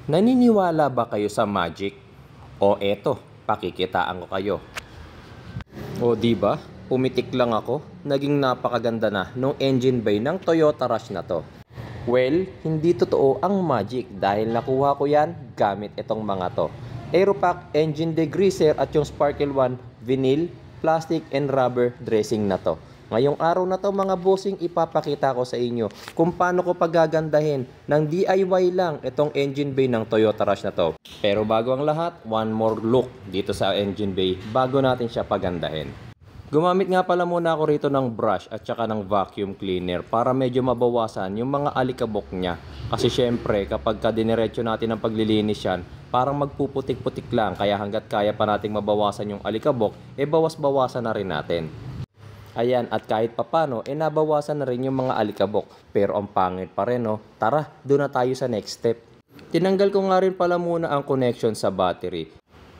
Naniniwala ba kayo sa magic? O eto, pakikitaan ko kayo. O di ba? Pumitik lang ako, naging napakaganda na nung engine bay ng Toyota Rush na to. Well, hindi totoo ang magic dahil nakuha ko yan gamit itong mga to. Aeropack engine degreaser at yung Sparkle 1 vinyl, plastic and rubber dressing na to. Ngayong araw na to mga bossing, ipapakita ko sa inyo kung paano ko pagagandahin ng DIY lang itong engine bay ng Toyota Rush na to. Pero bago ang lahat, one more look dito sa engine bay bago natin siya pagandahin. Gumamit nga pala muna ako rito ng brush at saka ng vacuum cleaner para medyo mabawasan yung mga alikabok niya. Kasi syempre kapag diniretso natin ang paglilinis yan, parang magpuputik-putik lang, kaya hanggat kaya pa nating mabawasan yung alikabok, bawas-bawasan na rin natin. Ayan, at kahit papano, nabawasan na rin yung mga alikabok. Pero ang pangit pa rin, no? Tara, doon na tayo sa next step. Tinanggal ko nga rin pala muna ang connection sa battery.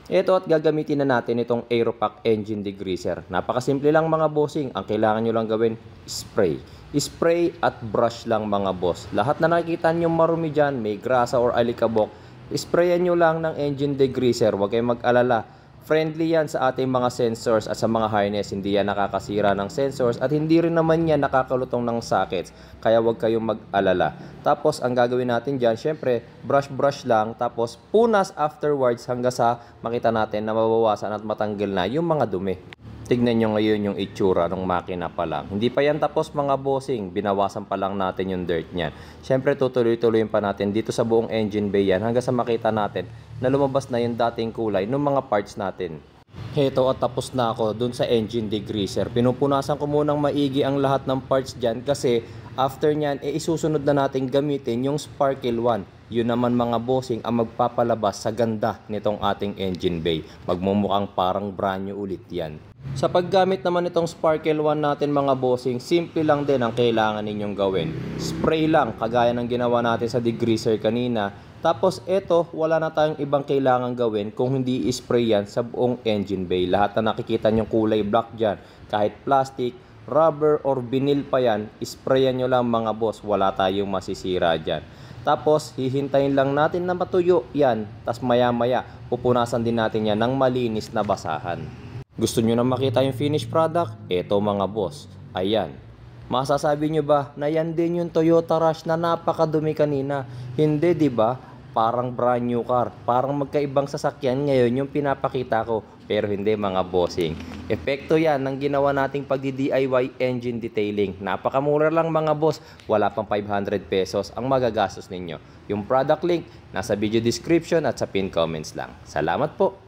Ito at gagamitin na natin itong Aeropack engine degreaser. Napakasimple lang mga bossing. Ang kailangan nyo lang gawin, spray. Spray at brush lang mga boss. Lahat na nakikita nyo marumi dyan, may grasa or alikabok, sprayan nyo lang ng engine degreaser. Huwag kayong mag-alala. Friendly yan sa ating mga sensors at sa mga harness. Hindi yan nakakasira ng sensors at hindi rin naman yan nakakalutong ng sockets. Kaya huwag kayong mag-alala. Tapos ang gagawin natin dyan, syempre, brush lang. Tapos punas afterwards hanggang sa makita natin na mabawasan at matanggal na yung mga dumi. Tignan nyo ngayon yung itsura ng makina pa lang. Hindi pa yan tapos mga bossing. Binawasan pa lang natin yung dirt niyan. Syempre tutuloy-tuloyin pa natin dito sa buong engine bay yan hanggang sa makita natin na lumabas na yung dating kulay ng mga parts natin. Heto at tapos na ako dun sa engine degreaser. Pinupunasan ko munang maigi ang lahat ng parts dyan kasi after nyan isusunod na natin gamitin yung Sparkle 1. Yun naman mga bossing ang magpapalabas sa ganda nitong ating engine bay. Magmumukhang parang brand new ulit yan. Sa paggamit naman itong Sparkle 1 natin mga bossing, simple lang din ang kailangan ninyong gawin. Spray lang kagaya ng ginawa natin sa degreaser kanina. Tapos ito, wala na tayong ibang kailangan gawin kung hindi i-spray yan sa buong engine bay. Lahat na nakikita nyong kulay black dyan, kahit plastic, rubber or vinyl pa yan, isprayan nyo lang mga boss, wala tayong masisira dyan. Tapos hihintayin lang natin na matuyo yan, tapos maya maya pupunasan din natin yan ng malinis na basahan. Gusto nyo na makita yung finished product? Eto mga boss, ayan. Masasabi nyo ba na yan din yung Toyota Rush na napakadumi kanina? Hindi, di ba? Parang brand new car. Parang magkaibang sasakyan ngayon yung pinapakita ko. Pero hindi mga bossing. Epekto yan ng ginawa nating pagdi-DIY engine detailing. Napakamura lang mga boss. Wala pang 500 pesos ang magagastos ninyo. Yung product link nasa video description at sa pin comments lang. Salamat po!